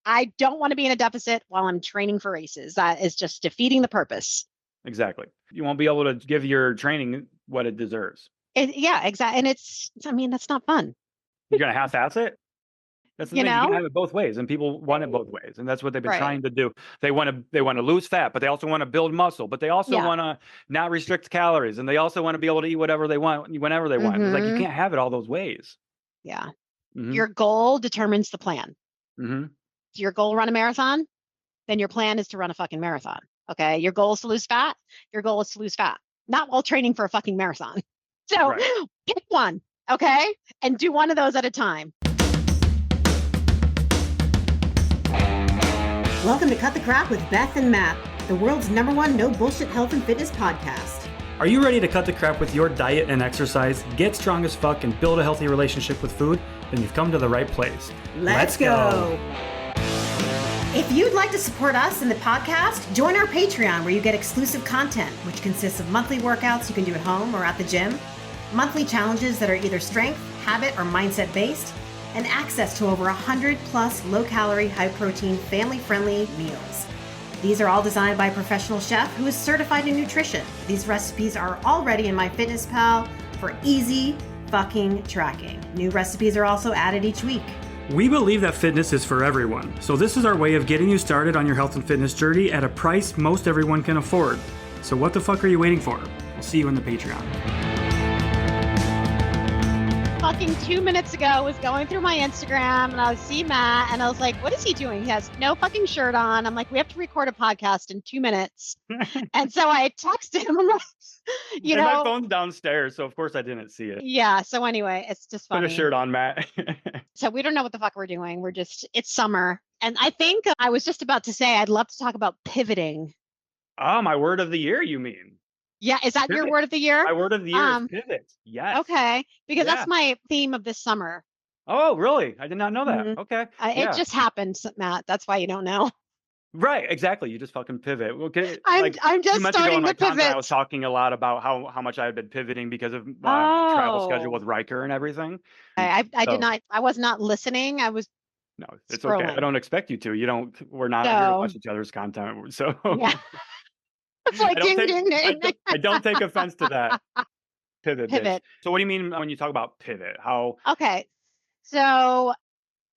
I don't want to be in a deficit while I'm training for races. That is just defeating the purpose. Exactly. You won't be able to give your training what it deserves. Yeah, exactly. And that's not fun. You're going to half-ass it? That's the You thing. You know? can have it both ways, and people want it both ways, and that's what they've been Right. trying to do. They want to lose fat, but they also want to build muscle, but they also want to not restrict calories, and they also want to be able to eat whatever they want whenever they want. It's like you can't have it all those ways. Yeah. Your goal determines the plan. Is your goal run a marathon? Then your plan is to run a fucking marathon. Okay. Your goal is to lose fat. Your goal is to lose fat, not while training for a fucking marathon. So pick one. Okay. And do one of those at a time. Welcome to Cut the Crap with Beth and Matt, the world's #1 no bullshit health and fitness podcast. Are you ready to cut the crap with your diet and exercise, get strong as fuck, and build a healthy relationship with food? Then you've come to the right place. Let's go. If you'd like to support us in the podcast, join our Patreon where you get exclusive content, which consists of monthly workouts you can do at home or at the gym, monthly challenges that are either strength, habit, or mindset based, and access to over 100 plus low-calorie, high-protein, family-friendly meals. These are all designed by a professional chef who is certified in nutrition. These recipes are already in MyFitnessPal for easy fucking tracking. New recipes are also added each week. We believe that fitness is for everyone, so this is our way of getting you started on your health and fitness journey at a price most everyone can afford. So what the fuck are you waiting for? We'll see you in the Patreon. Fucking 2 minutes ago was going through my Instagram and I see Matt and I was like, what is he doing? He has no fucking shirt on. I'm like, we have to record a podcast in 2 minutes. And so I texted him, I'm like, my phone's downstairs, so of course I didn't see it. Yeah. So anyway, it's just funny. Put a shirt on, Matt. So we don't know what the fuck we're doing. It's summer. And I think I was just about to say, I'd love to talk about pivoting. Oh, my word of the year, you mean? Yeah, is that your word of the year? My word of the year is pivot. Yes. Okay, because that's my theme of this summer. Oh, really? I did not know that. Okay. It just happened, Matt. That's why you don't know. Right, exactly. You just fucking pivot. Okay, I'm just starting to pivot. I was talking a lot about how much I had been pivoting because of travel schedule with Riker and everything. I was not listening. I was No, it's scrolling. okay. I don't expect you to. We're not here to watch each other's content. So yeah. It's like I don't take offense to that. Pivot. Bitch. So what do you mean when you talk about pivot? How? Okay. So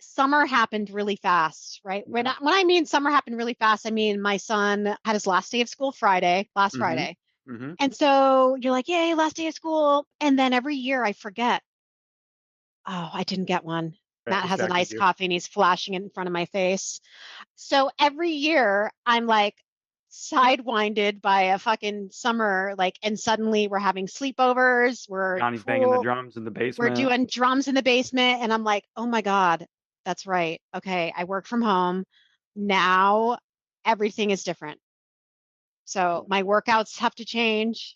summer happened really fast, right? When I mean summer happened really fast, I mean my son had his last day of school Friday. And so you're like, yay, last day of school. And then every year I forget, oh, I didn't get one. Matt has an iced coffee and he's flashing it in front of my face. So every year I'm like, sidewinded by a fucking summer, and suddenly we're having sleepovers. Johnny's banging the drums in the basement. We're doing drums in the basement. And I'm like, oh my God, that's right. Okay. I work from home. Now everything is different. So my workouts have to change.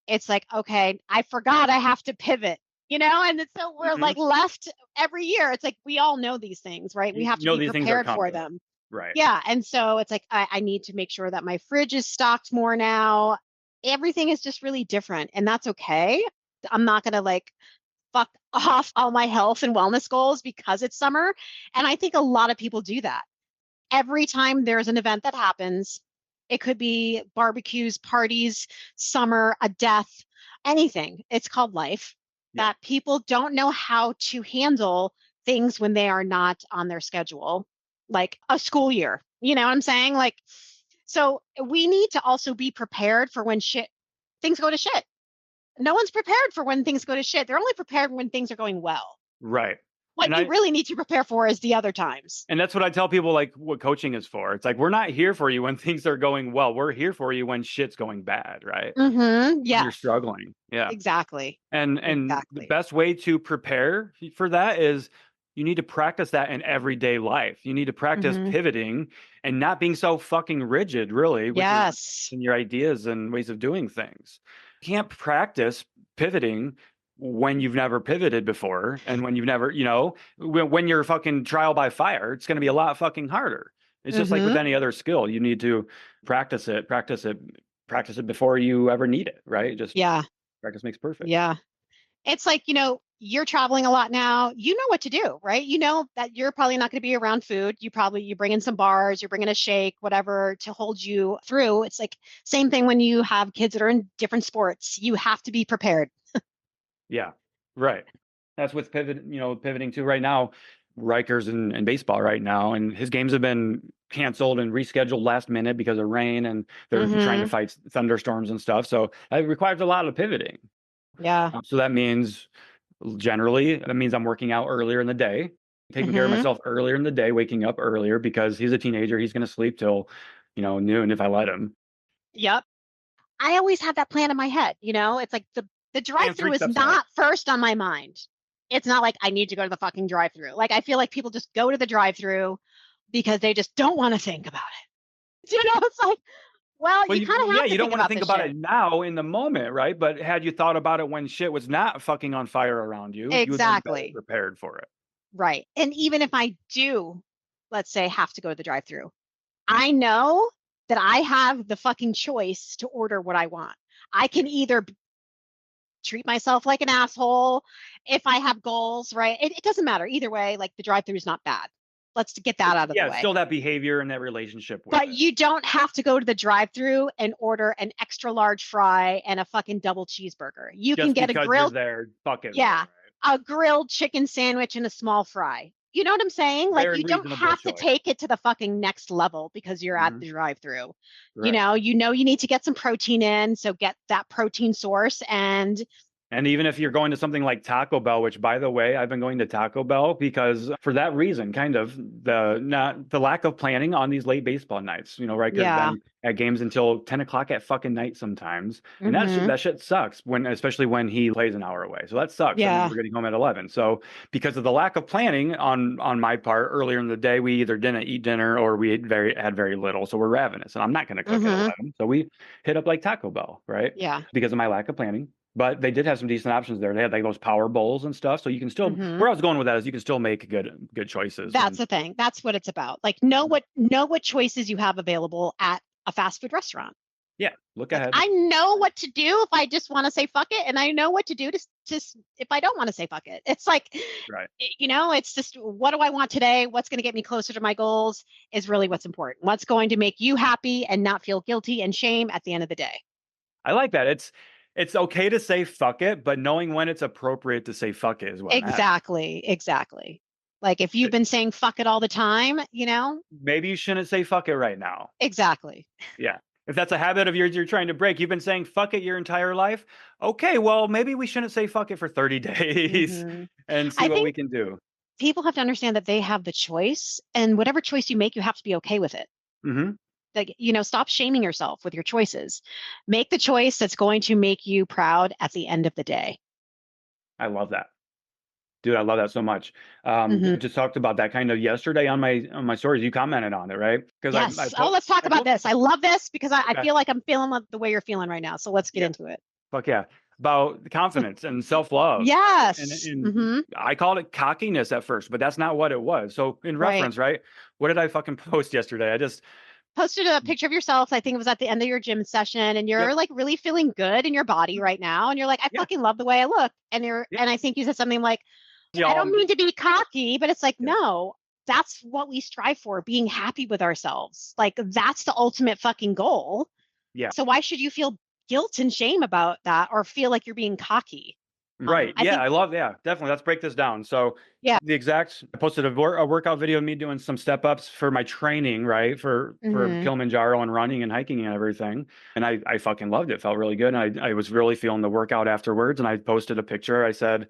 It's like, okay, I forgot I have to pivot, and so we're left every year. It's like, we all know these things, right? We have to be prepared for them. Right. Yeah. And so it's like, I need to make sure that my fridge is stocked more now. Everything is just really different. And that's okay. I'm not going to fuck off all my health and wellness goals because it's summer. And I think a lot of people do that. Every time there's an event that happens, it could be barbecues, parties, summer, a death, anything. It's called life. Yeah. That people don't know how to handle things when they are not on their schedule. Like a school year, you know what I'm saying? So we need to also be prepared for when things go to shit. No one's prepared for when things go to shit. They're only prepared when things are going well. Right. What you really need to prepare for is the other times. And that's what I tell people, what coaching is for. It's like, we're not here for you when things are going well. We're here for you when shit's going bad, right? Yeah. You're struggling. Yeah. Exactly. And the best way to prepare for that is you need to practice that in everyday life. You need to practice pivoting and not being so fucking rigid, really. Yes. In your ideas and ways of doing things. You can't practice pivoting when you've never pivoted before. And when you've never, when you're fucking trial by fire, it's going to be a lot fucking harder. It's just like with any other skill. You need to practice it before you ever need it, right? Practice makes perfect. Yeah. It's like, you're traveling a lot now. You know what to do, right? You know that you're probably not going to be around food. You bring in some bars, you bring in a shake, whatever to hold you through. It's like same thing when you have kids that are in different sports. You have to be prepared. Yeah, right. That's what's pivoting to right now. Riker's in baseball right now, and his games have been canceled and rescheduled last minute because of rain, and they're trying to fight thunderstorms and stuff. So it requires a lot of pivoting. Yeah. So that means I'm working out earlier in the day, taking care of myself earlier in the day, waking up earlier because he's a teenager. He's going to sleep till, noon if I let him. Yep. I always have that plan in my head. It's like the drive-through is not first on my mind. It's not like I need to go to the fucking drive-through. Like I feel like people just go to the drive-through because they just don't want to think about it. It's like, well, you kind of have to you don't want to think about shit. it now in the moment, right? But had you thought about it when shit was not fucking on fire around you, you would be better prepared for it. Right. And even if I do, let's say, have to go to the drive-through, I know that I have the fucking choice to order what I want. I can either treat myself like an asshole if I have goals, right? It doesn't matter. Either way, like the drive-through is not bad. Let's get that out of the way. Yeah, still that behavior and that relationship with But you don't have to go to the drive-through and order an extra large fry and a fucking double cheeseburger. You can get a grilled there, fuck it. Yeah. Right? A grilled chicken sandwich and a small fry. You know what I'm saying? Like you don't have to take it to the fucking next level because you're at the drive-through. Right. You need to get some protein in, so get that protein source. And even if you're going to something like Taco Bell, which by the way, I've been going to Taco Bell because for that reason, kind of the lack of planning on these late baseball nights, right? Because at games until 10 o'clock at fucking night sometimes. And that shit sucks especially when he plays an hour away. So that sucks. Yeah. I mean, we're getting home at 11. So because of the lack of planning on my part earlier in the day, we either didn't eat dinner or we had very little. So we're ravenous and I'm not going to cook at 11. So we hit up like Taco Bell, right? Yeah. Because of my lack of planning. But they did have some decent options there. They had like those power bowls and stuff. So you can still, where I was going with that is you can still make good choices. That's the thing. That's what it's about. Like know what choices you have available at a fast food restaurant. Yeah. Look ahead. I know what to do if I just want to say fuck it. And I know what to do to just if I don't want to say fuck it. It's like, right. It's just what do I want today? What's going to get me closer to my goals is really what's important. What's going to make you happy and not feel guilty and shame at the end of the day. I like that. It's okay to say fuck it, but knowing when it's appropriate to say fuck it is what Exactly. Like if you've been saying fuck it all the time, maybe you shouldn't say fuck it right now. Exactly. Yeah. If that's a habit of yours you're trying to break, you've been saying fuck it your entire life. Okay, well, maybe we shouldn't say fuck it for 30 days and see what we can do. People have to understand that they have the choice, and whatever choice you make, you have to be okay with it. Like, stop shaming yourself with your choices. Make the choice that's going to make you proud at the end of the day. I love that. Dude, I love that so much. Just talked about that kind of yesterday on my stories. You commented on it, right? Yes. Let's talk about this. I love this because I feel like I'm feeling the way you're feeling right now. So let's get into it. Fuck yeah. About confidence and self-love. Yes. And I called it cockiness at first, but that's not what it was. So in reference, right? What did I fucking post yesterday? I just posted a picture of yourself. I think it was at the end of your gym session, and you're like really feeling good in your body right now. And you're like, I fucking love the way I look. And and I think you said something like, I don't mean to be cocky, but it's like, no, that's what we strive for, being happy with ourselves. Like that's the ultimate fucking goal. Yeah. So why should you feel guilt and shame about that or feel like you're being cocky? Right. I love, definitely. Let's break this down. So I posted a workout video of me doing some step ups for my training, right? For Kilimanjaro and running and hiking and everything. And I fucking loved it. Felt really good. And I was really feeling the workout afterwards. And I posted a picture. I said,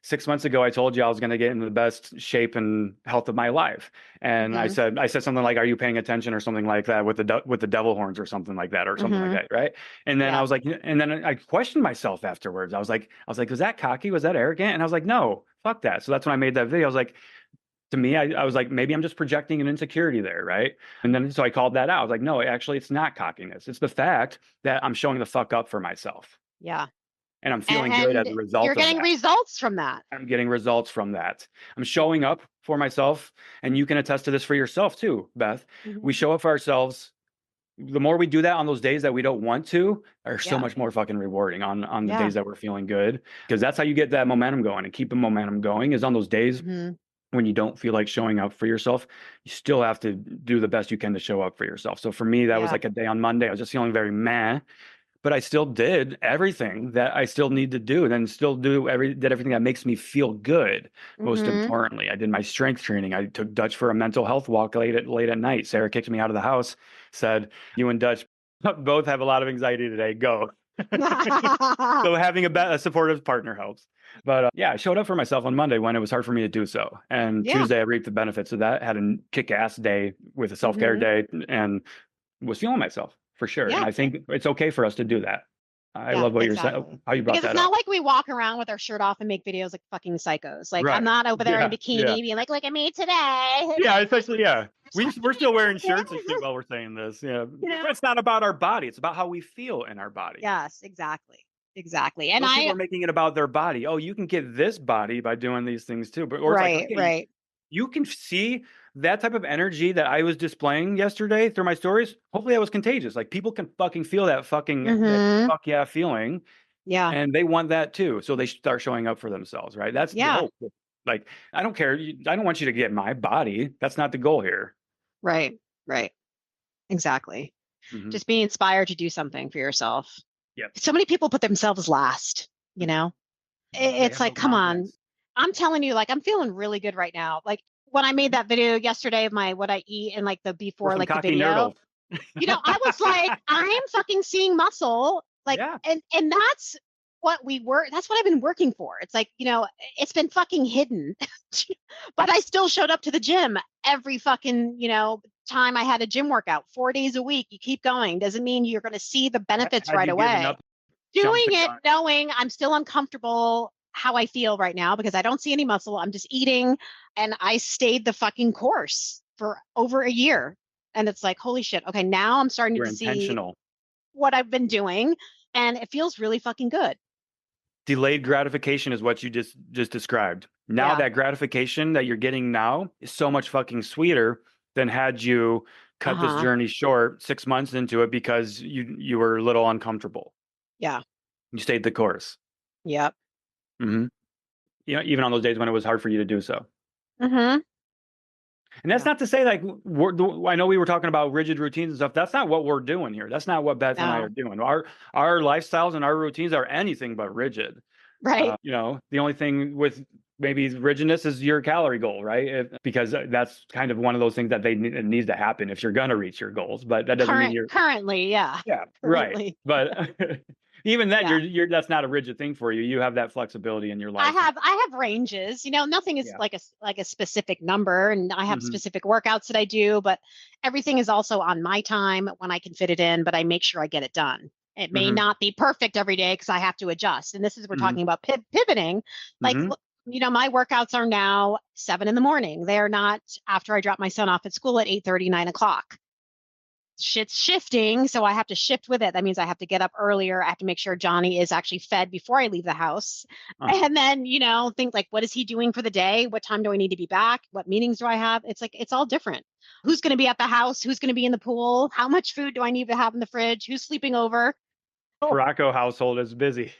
6 months ago, I told you I was going to get into the best shape and health of my life. And I said something like, are you paying attention or something like that with the devil horns or something like that or something like that. Right. And then I was like, and then I questioned myself afterwards. I was like, was that cocky? Was that arrogant? And I was like, no, fuck that. So that's when I made that video. I was like, to me, I was like, maybe I'm just projecting an insecurity there. Right. And then, so I called that out. I was like, no, actually it's not cockiness. It's the fact that I'm showing the fuck up for myself. Yeah. And I'm feeling good as a result. You're getting results from that. I'm getting results from that. I'm showing up for myself. And you can attest to this for yourself too, Beth. We show up for ourselves the more we do that on those days that we don't want to, are so Yeah. much more fucking rewarding on the Yeah. days that we're feeling good. Because that's how you get that momentum going, and keeping momentum going is on those days Mhm. when you don't feel like showing up for yourself. You still have to do the best you can to show up for yourself. So for me, that was Yeah. like a day on Monday. I was just feeling very meh, but I still did everything that I still need to do, and then still did everything that makes me feel good. Most Mhm. importantly, I did my strength training. I took Dutch for a mental health walk late at night. Sarah kicked me out of the house, said, "You and Dutch both have a lot of anxiety today. Go." So having a supportive partner helps. But yeah, I showed up for myself on Monday when it was hard for me to do so. And Yeah. Tuesday, I reaped the benefits of that. Had a kick-ass day with a self-care Mhm. day, and was feeling myself for sure. And Yeah. I think it's okay for us to do that. I Yeah, love what you're saying, exactly. how you brought Because it's that not up. like we walk around with our shirt off and make videos like fucking psychos. Like I'm Right. not over there in a Yeah. Yeah. bikini being like, look at me today. Yeah. Especially, yeah. We're still wearing Yeah. shirts and shit while we're saying this. Yeah. You know? It's not about our body. It's about how we feel in our body. Yes, exactly. Exactly. And Most people I are making it about their body. Oh, you can get this body by doing these things too. Or it's like, right, okay, right. you can see that type of energy that I was displaying yesterday through my stories. Hopefully that was contagious. Like people can fucking feel that that Mhm. fuck yeah feeling, Yeah. and they want that too. So they start showing up for themselves, right? That's the Yeah. hope. Like, I don't care. I don't want you to get my body. That's not the goal here. Right. Right. Exactly. Hmm. Just be inspired to do something for yourself. Yep. So many people put themselves last, you know? They It's have no like, come on. confidence. I'm telling you, like, I'm feeling really good right now. Like when I made that video yesterday of my what I eat and like the For before, some like the cocky video, nerdle. I was like, I'm fucking seeing muscle. Like, Yeah. and that's that's what I've been working for. It's like, it's been fucking hidden. But I still showed up to the gym every fucking, time I had a gym workout 4 days a week. You keep going. Doesn't mean you're going to see the benefits Had right you given away. up, jumped Doing the it gun. knowing I'm still uncomfortable how I feel right now because I don't see any muscle. I'm just eating and I stayed the fucking course for over a year. And it's like, holy shit. Okay, now I'm starting You're to see intentional. what I've been doing and it feels really fucking good. Delayed gratification is what you just described. Now Yeah. that gratification that you're getting now is so much fucking sweeter than had you cut this Uh-huh. journey short 6 months into it because you were a little uncomfortable. Yeah. You stayed the course. Yep. Hmm. Even on those days when it was hard for you to do so. Mm-hmm. And that's Yeah. not to say like I know we were talking about rigid routines and stuff. That's not what we're doing here. That's not what Beth and I are No. doing. Our lifestyles and our routines are anything but rigid. Right. The only thing with maybe rigidness is your calorie goal, right? Because that's kind of one of those things that it needs to happen if you're gonna reach your goals. But that doesn't mean you're Currently, yeah. yeah, right. Currently. But even then, Yeah. you're that's not a rigid thing for you. You have that flexibility in your life. I have ranges. Nothing is Yeah. like a specific number and I have Hmm. specific workouts that I do, but everything is also on my time when I can fit it in, but I make sure I get it done. It may Hmm. not be perfect every day because I have to adjust. And this is we're Hmm. talking about pivoting. Like Hmm. look, my workouts are now 7 in the morning. They're not after I drop my son off at school at 8:30, 9 o'clock. Shit's shifting, so I have to shift with it. That means I have to get up earlier. I have to make sure Johnny is actually fed before I leave the house. Uh-huh. And then, think like, what is he doing for the day? What time do I need to be back? What meetings do I have? It's like, it's all different. Who's going to be at the house? Who's going to be in the pool? How much food do I need to have in the fridge? Who's sleeping over? Oh, Rocco household is busy.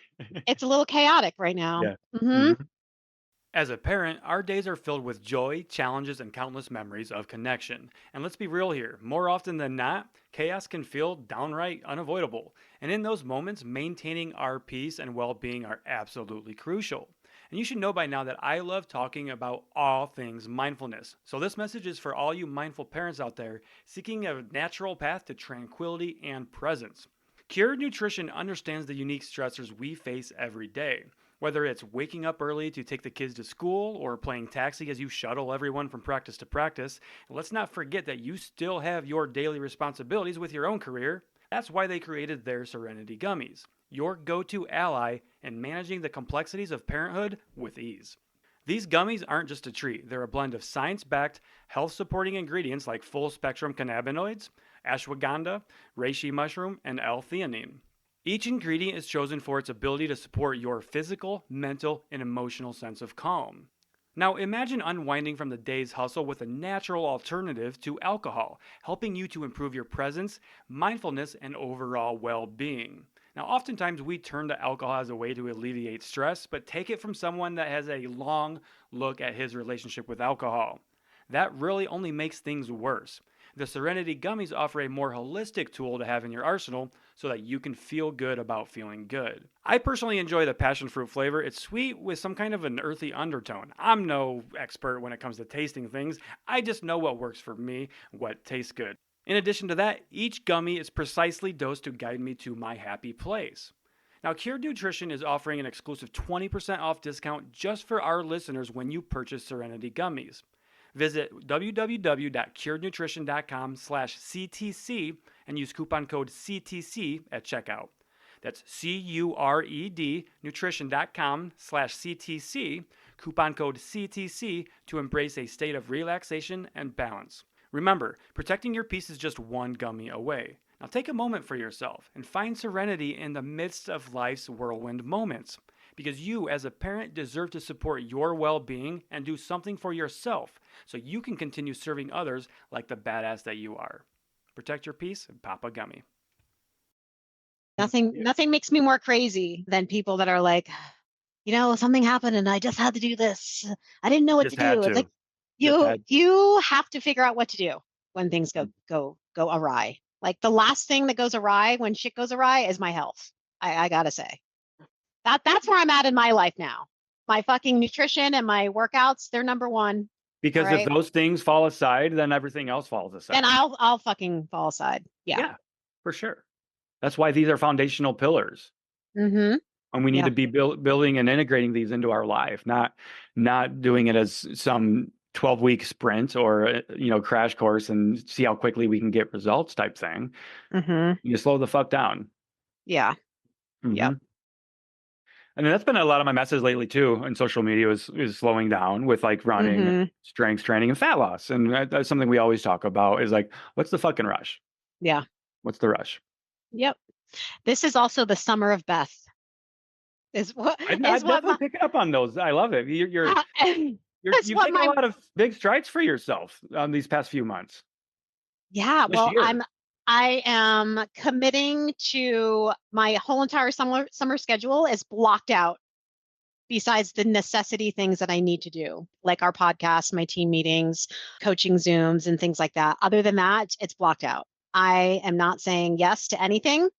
it's a little chaotic right now. Yeah. Hmm. Mhm. As a parent, our days are filled with joy, challenges, and countless memories of connection. And let's be real here, more often than not, chaos can feel downright unavoidable. And in those moments, maintaining our peace and well being are absolutely crucial. And you should know by now that I love talking about all things mindfulness. So this message is for all you mindful parents out there seeking a natural path to tranquility and presence. Cured Nutrition understands the unique stressors we face every day. Whether it's waking up early to take the kids to school or playing taxi as you shuttle everyone from practice to practice, let's not forget that you still have your daily responsibilities with your own career. That's why they created their Serenity Gummies, your go-to ally in managing the complexities of parenthood with ease. These gummies aren't just a treat. They're a blend of science-backed, health-supporting ingredients like full-spectrum cannabinoids, ashwagandha, reishi mushroom, and L-theanine. Each ingredient is chosen for its ability to support your physical, mental, and emotional sense of calm. Now imagine unwinding from the day's hustle with a natural alternative to alcohol, helping you to improve your presence, mindfulness, and overall well-being. Now oftentimes we turn to alcohol as a way to alleviate stress, but take it from someone that has a long look at his relationship with alcohol. That really only makes things worse. The Serenity Gummies offer a more holistic tool to have in your arsenal so that you can feel good about feeling good. I personally enjoy the passion fruit flavor. It's sweet with some kind of an earthy undertone. I'm no expert when it comes to tasting things. I just know what works for me, what tastes good. In addition to that, each gummy is precisely dosed to guide me to my happy place. Now, Cured Nutrition is offering an exclusive 20% off discount just for our listeners when you purchase Serenity Gummies. Visit www.curednutrition.com/CTC and use coupon code CTC at checkout. That's CURED nutrition.com/CTC, coupon code CTC to embrace a state of relaxation and balance. Remember, protecting your peace is just one gummy away. Now take a moment for yourself and find serenity in the midst of life's whirlwind moments. Because you, as a parent, deserve to support your well-being and do something for yourself so you can continue serving others like the badass that you are. Protect your peace and pop a gummy. Nothing makes me more crazy than people that are like, something happened and I just had to do this. I didn't know what to do. It's like you have to figure out what to do when things go awry. Like the last thing that goes awry when shit goes awry is my health. I gotta say. That's where I'm at in my life now. My fucking nutrition and my workouts, they're number one. Because if those things fall aside, then everything else falls aside. Then I'll fucking fall aside. Yeah, for sure. That's why these are foundational pillars. Mm-hmm. And we need to be building and integrating these into our life, not doing it as some 12-week sprint or crash course and see how quickly we can get results type thing. Mm-hmm. You slow the fuck down. Yeah. Mm-hmm. Yeah. And that's been a lot of my message lately too in social media is slowing down with like running, strength training, and fat loss. And that's something we always talk about is like, what's the fucking rush? Yeah. What's the rush? Yep. This is also the summer of Beth. I definitely pick up on those. I love it. You've taken a lot of big strides for yourself these past few months. Yeah. I am committing to my whole entire summer schedule is blocked out besides the necessity things that I need to do, like our podcast, my team meetings, coaching Zooms and things like that. Other than that, it's blocked out. I am not saying yes to anything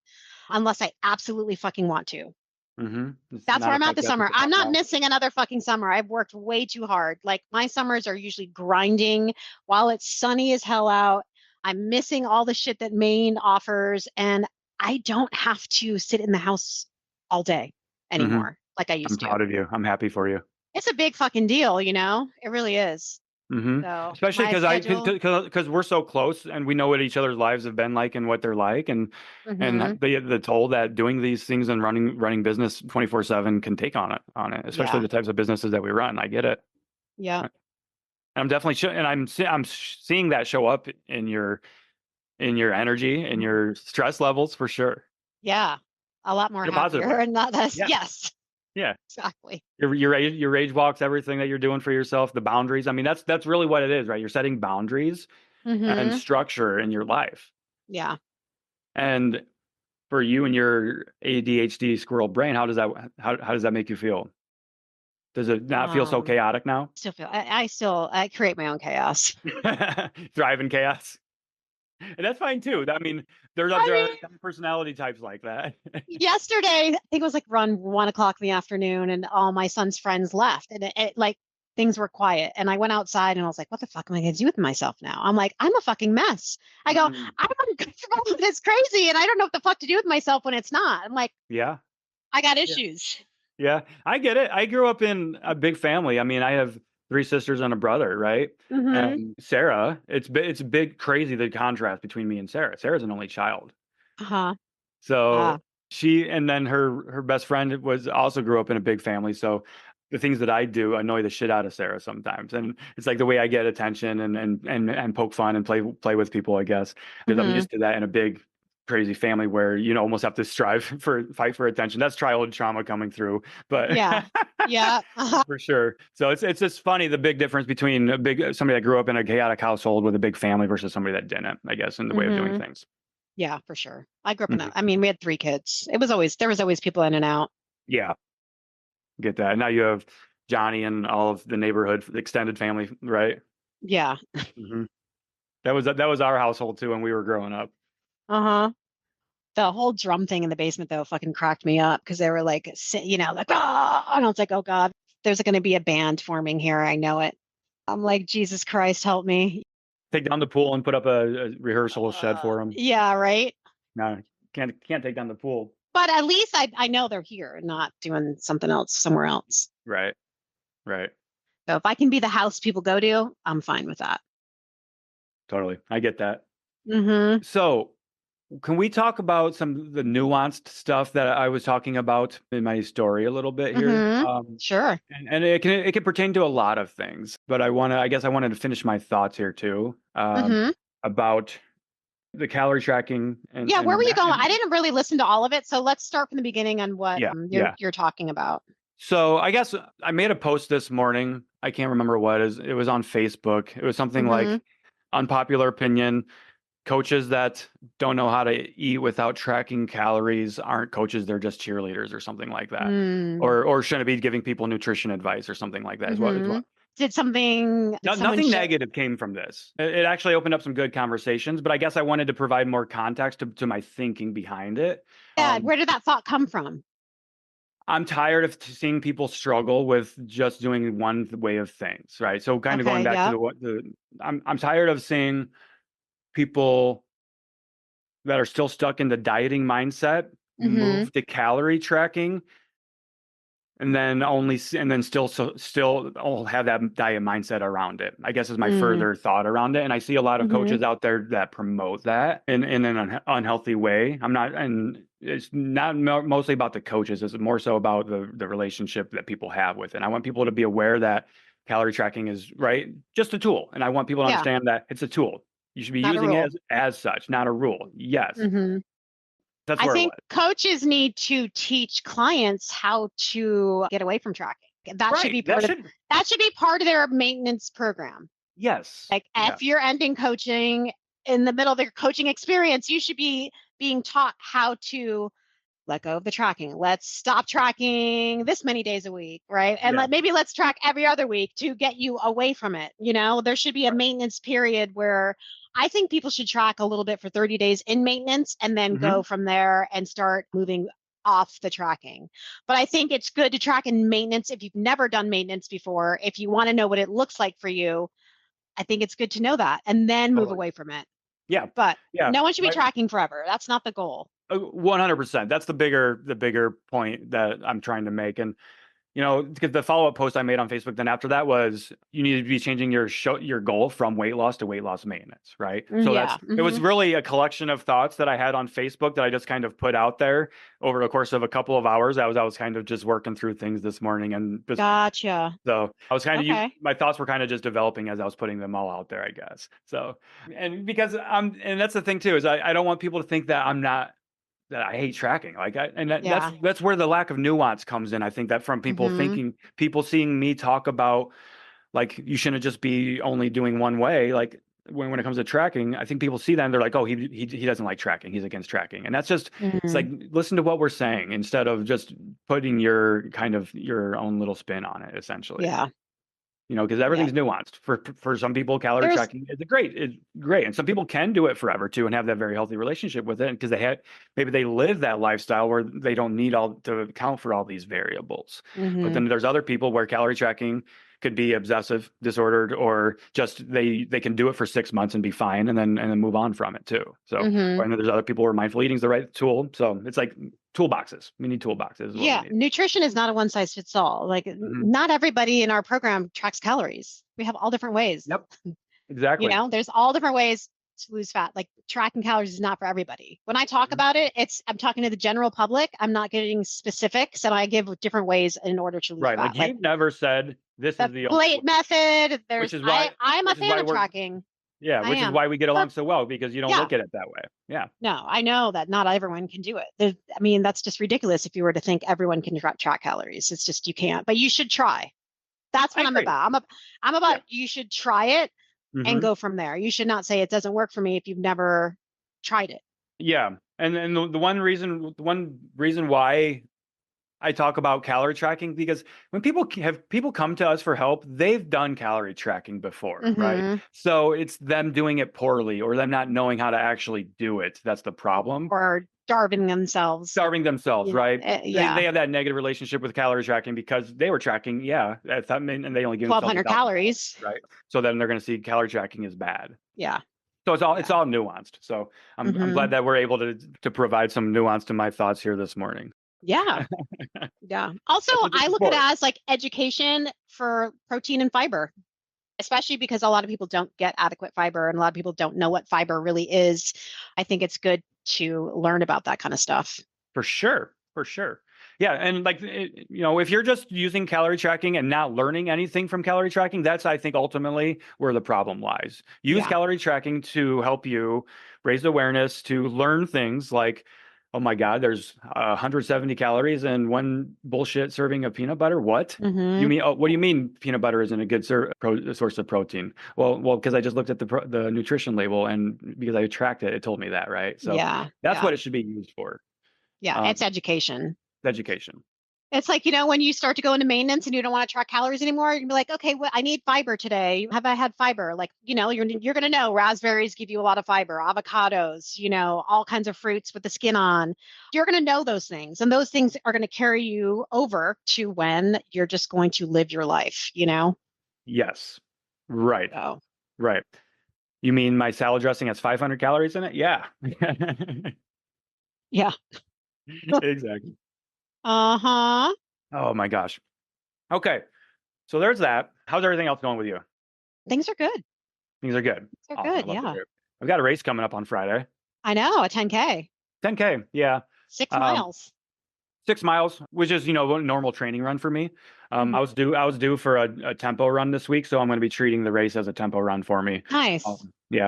unless I absolutely fucking want to. Mm-hmm. That's where I'm at this summer. I'm not missing another fucking summer. I've worked way too hard. Like my summers are usually grinding while it's sunny as hell out. I'm missing all the shit that Maine offers, and I don't have to sit in the house all day anymore like I used to. I'm proud of you. I'm happy for you. It's a big fucking deal, It really is. Mm-hmm. So especially because we're so close and we know what each other's lives have been like and what they're like, and the toll that doing these things and running business 24/7 can take on it, especially the types of businesses that we run. I get it. Yeah. I'm definitely I'm seeing that show up in your energy and your stress levels for sure. Yeah, a lot more happier and not as yes. Yeah, exactly. Your rage walks, everything that you're doing for yourself, the boundaries. I mean, that's really what it is, right? You're setting boundaries and structure in your life. Yeah. And for you and your ADHD squirrel brain, how does that make you feel? Does it not feel so chaotic now? I create my own chaos. Thrive in chaos. And that's fine too. I mean, there are personality types like that. Yesterday, I think it was like around 1:00 in the afternoon, and all my son's friends left, and it like things were quiet. And I went outside, and I was like, "What the fuck am I going to do with myself now?" I'm like, "I'm a fucking mess." I go, "I'm uncomfortable. It's crazy, and I don't know what the fuck to do with myself when it's not." I'm like, "Yeah, I got issues." Yeah, I get it. I grew up in a big family. I mean, I have 3 sisters and a brother, right? And Sarah, it's big, crazy, the contrast between me and Sarah. Sarah's an only child. So she, and then her best friend also grew up in a big family. So the things that I do annoy the shit out of Sarah sometimes. And it's like the way I get attention and poke fun and play with people, I guess, because I'm used to that in a big crazy family where you almost have to fight for attention. That's childhood trauma coming through, but Yeah. Yeah. for sure. So it's just funny the big difference between somebody that grew up in a chaotic household with a big family versus somebody that didn't, I guess, in the way of doing things. Yeah, for sure. I grew up in I mean, we had 3 kids. There was always people in and out. Yeah, get that. Now you have Johnny and all of the neighborhood extended family, right? Yeah. That was our household too when we were growing up. Uh-huh. The whole drum thing in the basement though fucking cracked me up because they were like, like, oh, and I was like, oh God, there's going to be a band forming here. I know it. I'm like, Jesus Christ, help me. Take down the pool and put up a rehearsal shed for them. Yeah, right. No, can't take down the pool. But at least I know they're here, not doing something else somewhere else. Right. So if I can be the house people go to, I'm fine with that. Totally. I get that. Mm-hmm. So can we talk about some of the nuanced stuff that I was talking about in my story a little bit here? Mm-hmm. Sure. And it can pertain to a lot of things, but I guess I wanted to finish my thoughts here too, about the calorie tracking. Where were you going? I didn't really listen to all of it. So let's start from the beginning on what you're talking about. So I guess I made a post this morning. I can't remember what it was on Facebook. It was something like unpopular opinion. Coaches that don't know how to eat without tracking calories aren't coaches. They're just cheerleaders or something like that. Or shouldn't be giving people nutrition advice or something like that. Is what. Did something... Nothing negative came from this. It actually opened up some good conversations, but I guess I wanted to provide more context to my thinking behind it. Yeah, where did that thought come from? I'm tired of seeing people struggle with just doing one way of things, right? So kind of going back to I'm tired of seeing people that are still stuck in the dieting mindset move to calorie tracking and then still have that diet mindset around it, I guess, is my further thought around it. And I see a lot of coaches out there that promote that in an unhealthy way. And it's not mostly about the coaches. It's more so about the relationship that people have with it. And I want people to be aware that calorie tracking is just a tool. And I want people to understand that it's a tool. You should be using it as such, not a rule. Yes. That's where I think coaches need to teach clients how to get away from tracking. That should be part of their maintenance program. Yes. Like if you're ending coaching in the middle of their coaching experience, you should be being taught how to let go of the tracking. Let's stop tracking this many days a week, right? And maybe let's track every other week to get you away from it. There should be a maintenance period where I think people should track a little bit for 30 days in maintenance and then go from there and start moving off the tracking. But I think it's good to track in maintenance if you've never done maintenance before. If you want to know what it looks like for you, I think it's good to know that and then move away from it. Yeah. But no one should be tracking forever. That's not the goal. 100%. That's the bigger point that I'm trying to make. And, because the follow-up post I made on Facebook then after that was you need to be changing your goal from weight loss to weight loss maintenance, right? So it was really a collection of thoughts that I had on Facebook that I just kind of put out there over the course of a couple of hours. I was kind of just working through things this morning and just, gotcha. So I was kind of my thoughts were kind of just developing as I was putting them all out there, I guess. So and because and that's the thing too, is I don't want people to think that that I hate tracking. That's where the lack of nuance comes in. I think that from people people seeing me talk about you shouldn't just be only doing one way. When it comes to tracking, I think people see that and they're like, oh, he doesn't like tracking. He's against tracking. And that's just, it's like, listen to what we're saying instead of just putting your own little spin on it, essentially. Yeah. Because everything's nuanced. For some people, calorie tracking is great. It's great. And some people can do it forever too and have that very healthy relationship with it because maybe they live that lifestyle where they don't need to account for all these variables. But then there's other people where calorie tracking could be obsessive disordered or just they can do it for 6 months and be fine and then move on from it too. So I know there's other people where mindful eating is the right tool. So it's like toolboxes. We need toolboxes. Yeah. Nutrition is not a one size fits all. Not everybody in our program tracks calories. We have all different ways. Yep. Exactly. There's all different ways to lose fat. Tracking calories is not for everybody. When I talk about it, I'm talking to the general public. I'm not getting specifics, and I give different ways in order to lose fat. You've never said this is the plate method. I'm a fan of tracking. Yeah, I which is am. why we get along so well, because you don't Yeah. look at it that way. Yeah. No, I know that not everyone can do it. That's just ridiculous if you were to think everyone can track calories. It's just you can't, but you should try. That's I what I'm agree. about. I'm Yeah. about you should try it and hmm go from there. You should not say it doesn't work for me if you've never tried it. Yeah. And the one reason why I talk about calorie tracking, because when people come to us for help, they've done calorie tracking before, right? Hmm. So it's them doing it poorly or them not knowing how to actually do it. That's the problem. Or starving themselves. Starving themselves, right? Yeah. They have that negative relationship with calorie tracking because they were tracking, and they only give themselves 1,200 calories. right? So then they're going to see calorie tracking is bad. Yeah. So it's Yeah. all nuanced. So I'm glad that we're able to provide some nuance to my thoughts here this morning. Yeah. Yeah. Also, That's what this I is look at it for. as like education for protein and fiber, especially because a lot of people don't get adequate fiber and a lot of people don't know what fiber really is. I think it's good to learn about that kind of stuff. For sure. For sure. Yeah. And like, if you're just using calorie tracking and not learning anything from calorie tracking, that's, I think, ultimately where the problem lies. Use Yeah. calorie tracking to help you raise awareness, to learn things like, oh my God, there's 170 calories in one bullshit serving of peanut butter. What? You Hmm. mean, what do you mean peanut butter isn't a good source of protein? Well, because I just looked at the nutrition label and because I tracked it, it told me that, right? So Yeah. that's Yeah. what it should be used for. Yeah. It's education. Education. It's like, when you start to go into maintenance and you don't want to track calories anymore, you can be like, okay, well, I need fiber today. Have I had fiber? Like, you're going to know raspberries give you a lot of fiber, avocados, all kinds of fruits with the skin on. You're going to know those things. And those things are going to carry you over to when you're just going to live your life. Yes. Right. So, Right. You mean my salad dressing has 500 calories in it? Yeah. yeah. Exactly. Uh-huh. Oh my gosh. Okay. So there's that. How's everything else going with you? Things are good. Things are good. They're Awesome. I good. love to Yeah. hear it. I've got a race coming up on Friday. I know, a 10K, 10K. Yeah. 6 Um, miles. 6 miles, which is, a normal training run for me. Mhm. I was due for a tempo run this week, so I'm going to be treating the race as a tempo run for me. Nice. Yeah.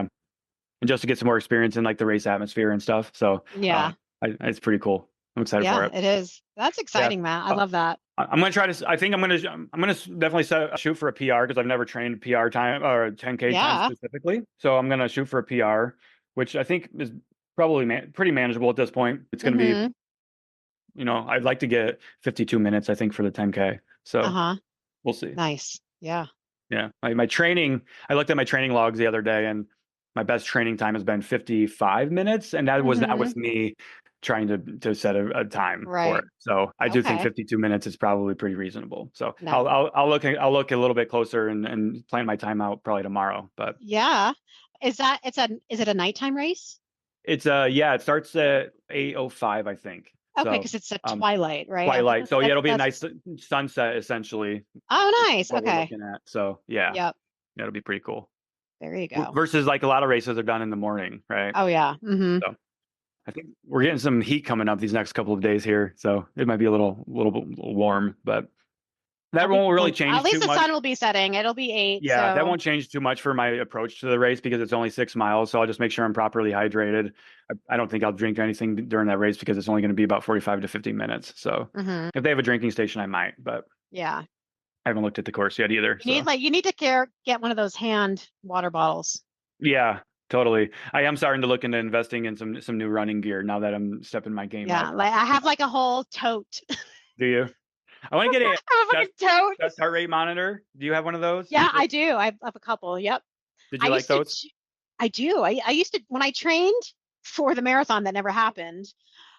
And just to get some more experience in like the race atmosphere and stuff. So Yeah. it's pretty cool. I'm excited for Yeah, it. it is. That's Yeah. exciting, Matt. I love that. I'm going to try to, I think I'm going to definitely shoot for a PR because I've never trained PR time or a 10K time Yeah. specifically. So I'm going to shoot for a PR, which I think is probably pretty manageable at this point. It's going to be, Hmm. I'd like to get 52 minutes, I think, for the 10K. So Uh-huh. we'll see. Nice. Yeah. Yeah. My training, I looked at my training logs the other day and my best training time has been 55 minutes. And that was not Hmm. with me trying to set a time for Right. it. So I do think Okay. 52 minutes is probably pretty reasonable. So No. I'll look a little bit closer and plan my time out probably tomorrow. But Yeah. Is it a nighttime race? it's it starts at 8:05, I think. Okay, So because it's at twilight, right? twilight. So yeah, it'll be a That's, nice sunset essentially. oh, nice. What we're Okay. looking at. So yeah, Yep. that'll be pretty cool. There you go. Versus like a lot of races are done in the morning, right? Oh, yeah. Hmm. So I think we're getting some heat coming up these next couple of days here, so it might be a little warm, but that won't really change At least too the much. sun will be setting. It'll be 8. Yeah, that So, won't change too much for my approach to the race because it's only 6 miles. So I'll just make sure I'm properly hydrated. I don't think I'll drink anything during that race because it's only going to be about 45 to 50 minutes. So hmm, if they have a drinking station, I might, but yeah. I haven't looked at the course yet either. So You need to get one of those hand water bottles. yeah, totally. I am starting to look into investing in some new running gear now that I'm stepping my game Yeah. up. Like I have like a whole tote. Do you? I want to get I have a fucking tote. chest heart rate monitor. Do you have one of those? Yeah, I do. I have a couple. Yep. Did you like those? I do. I used to, when I trained for the marathon that never happened,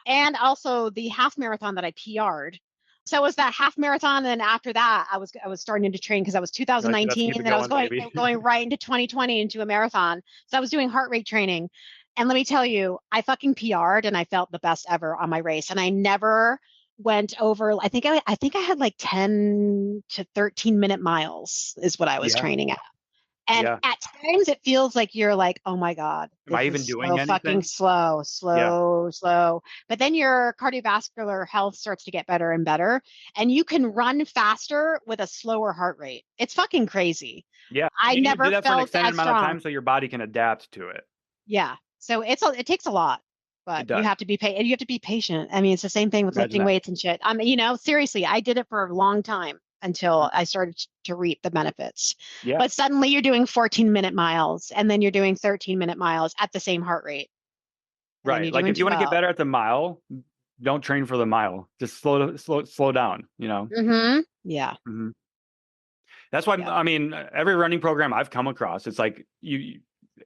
and also the half marathon that I PR'd. So it was that half marathon, and after that, I was starting to train because I was You're like, let's 2019, keep it and then I was going, baby. going right into 2020 into a marathon. So I was doing heart rate training, and let me tell you, I fucking PR'd, and I felt the best ever on my race, and I never went over. I think I had like 10 to 13 minute miles is what I was Yeah. training at. And Yeah. at times it feels like you're like, oh my God, Am I this even is doing so anything? fucking slow. But then your cardiovascular health starts to get better and better. And you can run faster with a slower heart rate. It's fucking crazy. Yeah. I You need to do never that for an felt extended as amount of strong. time so your body can adapt to it. Yeah. So it takes a lot, It but you does. have to be and you have to be patient. I mean, it's the same thing with Imagine lifting that. weights and shit. Seriously, I did it for a long time until I started to reap the benefits. Yeah. But suddenly you're doing 14-minute miles and then you're doing 13-minute miles at the same heart rate. And Right. you're Like doing if you want to get 12. better at the mile, don't train for the mile. Just slow down, you know? Mm-hmm. Yeah. Mhm. That's why, Yeah. I mean, every running program I've come across, it's like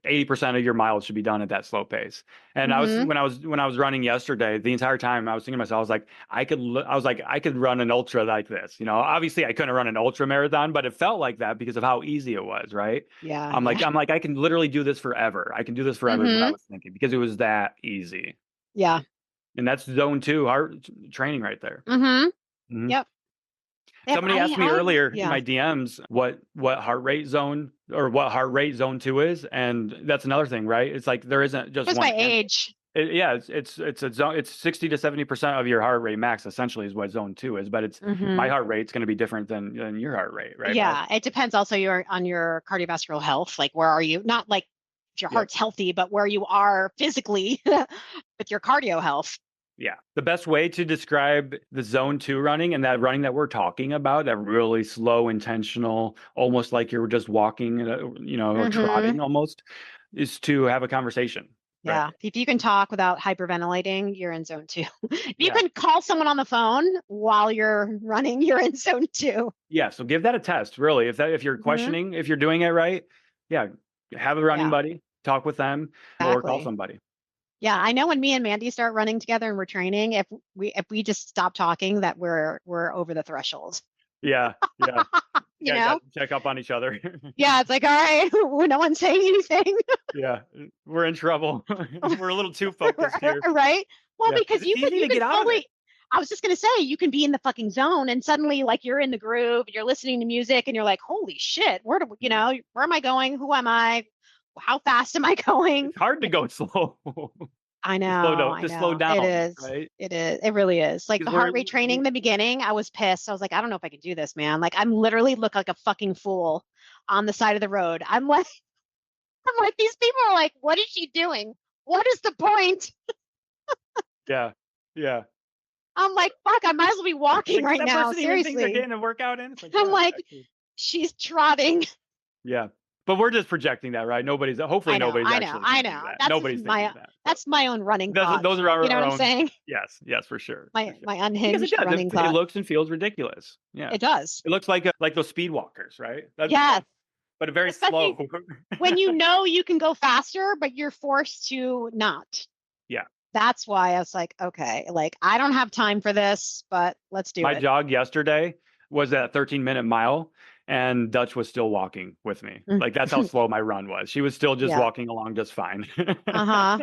80% of your miles should be done at that slow pace. And Mm-hmm. when I was running yesterday, the entire time I was thinking to myself, I was like, I could run an ultra like this. You know, obviously I couldn't run an ultra marathon, but it felt like that because of how easy it was, right? Yeah. I'm like, I can literally do this forever. I can do this forever is what I Mm-hmm. was thinking because it was that easy. Yeah. And that's zone 2 heart training right there. Mm-hmm. Mhm. Yep. Somebody asked me earlier in Yeah. my DMs what heart rate zone or what heart rate zone 2 is, and that's another thing, right? It's like there isn't just Just one by answer. age. Yeah, it's a zone. It's 60 to 70% of your heart rate max essentially is what zone 2 is, but it's Mm-hmm. my heart rate's going to be different than your heart rate, right? Yeah, it depends also on your cardiovascular health. Like, where are you? Not like if your Yep. heart's healthy, but where you are physically with your cardio health. Yeah. The best way to describe the zone 2 running and that running that we're talking about, that really slow, intentional, almost like you're just walking, you know, or Mhm. trotting almost, is to have a conversation. Right? Yeah, if you can talk without hyperventilating, you're in zone 2. If you Yeah. can call someone on the phone while you're running, you're in zone 2. Yeah. So give that a test, really. If you're Mhm. questioning, if you're doing it right, yeah, have a running Yeah, buddy, talk with them, or call exactly. somebody. Yeah, I know when me and Mandy start running together and we're training, if we just stop talking, that we're over the threshold. Yeah. Yeah. You Yeah. know? Got to check up on each other. Yeah, it's like, all right, no one's saying anything. Yeah. We're in trouble. We're a little too focused here. Right? Well, Yeah. because It's easy to get out of it. I was just gonna say, you can be in the fucking zone and suddenly like you're in the groove, you're listening to music and you're like, holy shit, where am I going? Who am I? How fast am I going? It's hard to go slow. I To slow know, down, I to slow know. down, It is. right? It is. It really is. Like the Because heart rate training in the beginning, I was pissed. I was like, I don't know if I can do this, man. Like I'm literally look like a fucking fool on the side of the road. I'm like, these people are like, what is she doing? What is the point? yeah. Yeah. I'm like, fuck, I might as well be walking right that now. person even think they're Seriously. getting a workout in? It's I'm yeah, like, actually. she's trotting. Yeah. But we're just projecting that, right? Hopefully nobody's actually I thinking know. that. That's Nobody's just thinking that. that's my own running thoughts. Those are our You know what I'm own. saying? Yes, for sure. My Because unhinged it does. running It thoughts. looks and feels ridiculous. Yeah. It does. It looks like those speed walkers, right? Yes. But very Especially slow. when you know you can go faster, but you're forced to not. Yeah. That's why I was like, okay, like I don't have time for this, but let's do My it. jog yesterday was that 13-minute mile, and Dutch was still walking with me. Like that's how slow my run was. She was still just walking along just fine. Uh-huh.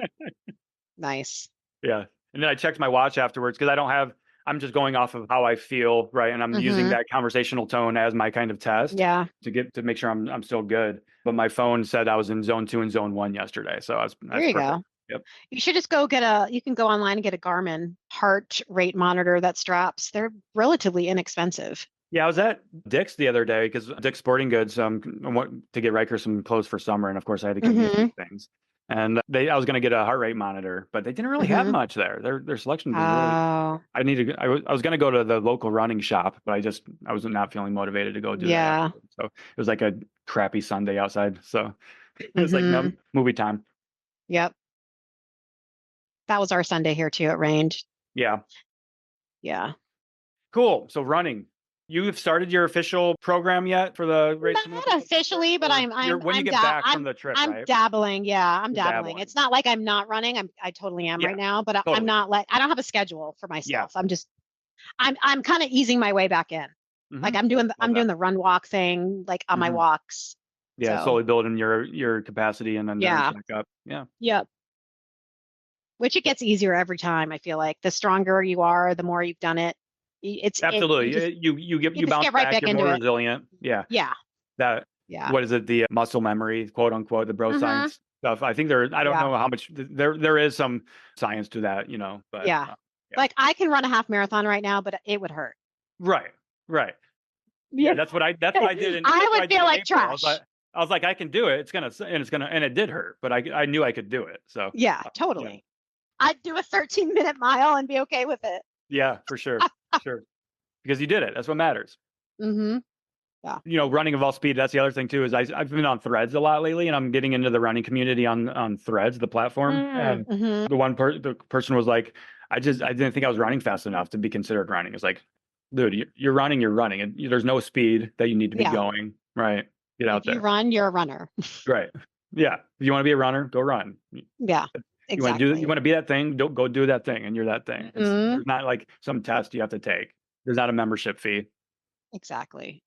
Nice. Yeah. And then I checked my watch afterwards because I'm just going off of how I feel, right? And I'm using that conversational tone as my kind of test to make sure I'm still good. But my phone said I was in zone 2 and zone 1 yesterday. So that's There you perfect. go. Yep. You should just you can go online and get a Garmin heart rate monitor that straps. They're relatively inexpensive. Yeah, I was at Dick's the other day because Dick's Sporting Goods I want to get Riker some clothes for summer, and of course I had to get me a few things. And I was going to get a heart rate monitor, but they didn't really have much there. Their selection was really. I was going to go to the local running shop, but I was not feeling motivated to go do that. So it was like a crappy Sunday outside. So it was like no movie time. Yep. That was our Sunday here too. It rained. Yeah. Yeah. Cool. So running. You've started your official program yet for the race? Not officially, but I'm when you get back from the trip, I'm right? dabbling. Yeah, I'm You're dabbling. It's not like I'm not running. I totally am right now, but totally. I'm not like I don't have a schedule for myself. I'm kind of easing my way back in. Like I'm doing the run walk thing like on my walks. Yeah, slowly building your capacity and then back up. Yeah. Yep. Which it gets easier every time. I feel like the stronger you are, the more you've done it. It's absolutely you you bounce get right back. back You're into more it. resilient. Yeah. Yeah. That Yeah. what is it? The muscle memory, quote unquote, the bro science stuff. I think I don't Yeah. know how much there is some science to that, but Yeah. Like I can run a half marathon right now, but it would hurt. right. Yeah. Yeah, that's what I did in I that's what would I did feel in like April. trash. I was like, I can do it. And it did hurt, but I knew I could do it. So Yeah, yeah. totally. I'd do a 13-minute mile and be okay with it. Yeah, for sure. Sure. Because you did it. That's what matters. Mm-hmm. Yeah. Running of all speed. That's the other thing too, is I've been on Threads a lot lately, and I'm getting into the running community on Threads, the platform. And Mm-hmm. the person was like, I didn't think I was running fast enough to be considered running. It's like, dude, you're running, and there's no speed that you need to be Yeah. going. Right. Get out If you there. run, you're a runner. Right. Yeah. If you want to be a runner, go run. Yeah, You want to exactly. you want to be that thing, don't go do that thing, and you're that thing. Mhm. There's not like some test you have to take. There's not a membership fee. Exactly.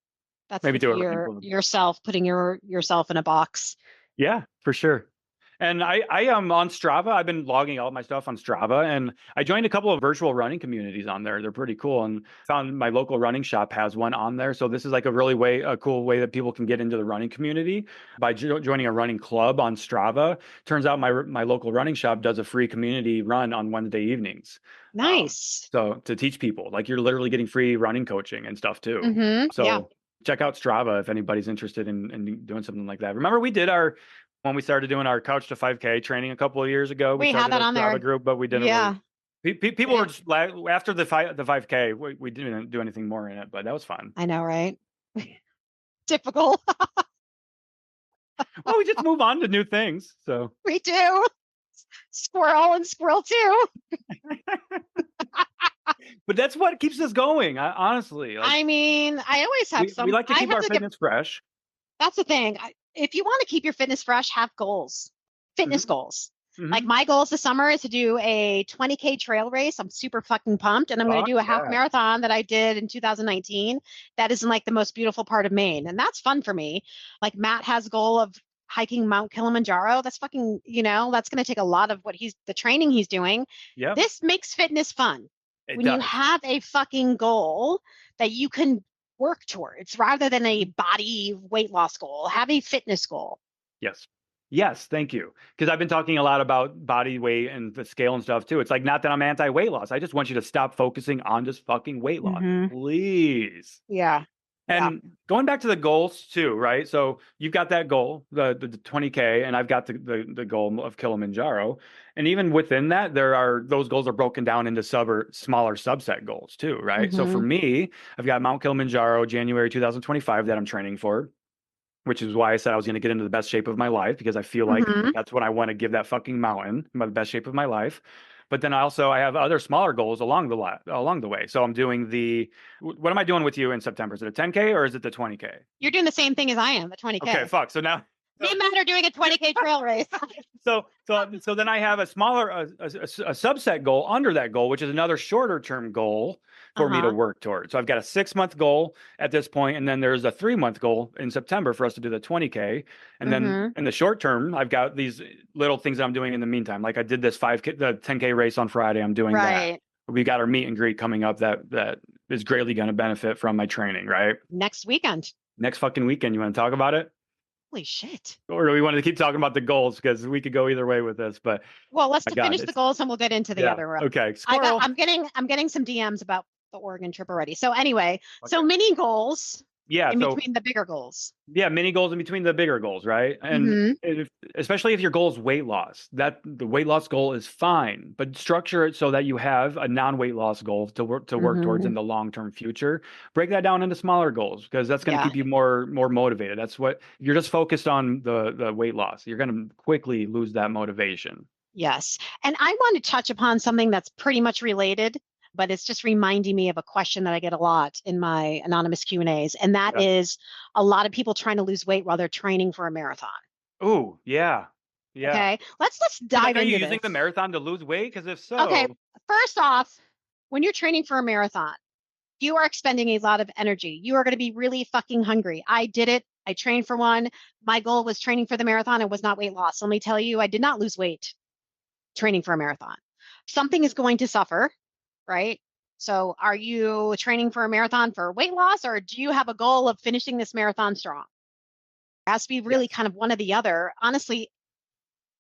That's Maybe the do a running fear, club. yourself, putting yourself in a box. Yeah, for sure. And I am on Strava. I've been logging all my stuff on Strava, and I joined a couple of virtual running communities on there. They're pretty cool, and found my local running shop has one on there. So this is like a cool way that people can get into the running community by joining a running club on Strava. Turns out my local running shop does a free community run on Wednesday evenings. Nice. So to teach people, like, you're literally getting free running coaching and stuff too. Mm-hmm. So Yeah. check out Strava if anybody's interested in doing something like that. Remember, when we started doing our Couch to 5K training a couple of years ago, We started had that a on Strava there. group, but we didn't Yeah. really. People were just after the 5K, we didn't do anything more in it, but that was fun. I know, right? Typical. Well, we just move on to new things. So We do. Squirrel and squirrel too. but that's what keeps us going. Honestly, like, I mean, I always have we like to I keep have our fitness fresh. That's the thing. If you want to keep your fitness fresh, have goals, fitness goals. Like Mhm. my goals this summer is to do a 20K trail race. I'm super fucking pumped. And I'm going Fuck to do a half yeah. marathon that I did in 2019. That is in like the most beautiful part of Maine. And that's fun for me. Like Matt has a goal of hiking Mount Kilimanjaro. That's fucking, that's going to take a lot of the training he's doing. Yeah. This makes fitness fun. It When you does. have a fucking goal that you can work towards rather than a body weight loss goal, have a fitness goal. Yes, thank you. Because I've been talking a lot about body weight and the scale and stuff too. It's like, not that I'm anti-weight loss. I just want you to stop focusing on just fucking weight loss, please. Yeah. And going back to the goals too, right? So you've got that goal, the 20K, and I've got the goal of Kilimanjaro. And even within that, those goals are broken down into smaller subset goals too, right? So for me, I've got Mount Kilimanjaro, January 2025, that I'm training for, which is why I said I was going to get into the best shape of my life, because I feel like that's what I want to give that fucking mountain, the best shape of my life. But then I have other smaller goals along the way. So I'm doing what am I doing with you in September? Is it a 10K or is it the 20K? You're doing the same thing as I am, the 20K. Okay, fuck. So now me and Matt are doing a 20K trail race. So then I have a smaller a subset goal under that goal, which is another shorter term goal for me to work towards. So I've got a 6-month goal at this point, and then there's a 3-month goal in September for us to do the 20K. And then in the short term, I've got these little things that I'm doing in the meantime. Like I did this the 10K race on Friday. I'm doing that. We got our meet and greet coming up that is greatly going to benefit from my training, right? Next fucking weekend. You want to talk about it? Holy shit. Or do we want to keep talking about the goals? Because we could go either way with this, but let's finish the goals and we'll get into the other row. Okay. I'm getting some DMs about the Oregon trip already. So anyway, so mini goals. In between the bigger goals. Yeah, mini goals in between the bigger goals, right? And especially if your goal is weight loss, that the weight loss goal is fine, but structure it so that you have a non-weight loss goal to work towards in the long-term future. Break that down into smaller goals, because that's going to keep you more motivated. That's what you're just focused on, the weight loss. You're going to quickly lose that motivation. Yes. And I want to touch upon something that's pretty much related, but it's just reminding me of a question that I get a lot in my anonymous Q&As. And that is a lot of people trying to lose weight while they're training for a marathon. Oh, yeah. Yeah. Okay. Let's dive into Are you this. using the marathon to lose weight? Because if so. Okay. First off, when you're training for a marathon, you are expending a lot of energy. You are going to be really fucking hungry. I did it. I trained for one. My goal was training for the marathon. It was not weight loss. Let me tell you, I did not lose weight training for a marathon. Something is going to suffer. Right? So are you training for a marathon for weight loss, or do you have a goal of finishing this marathon strong? has to be really kind of one or the other. Honestly,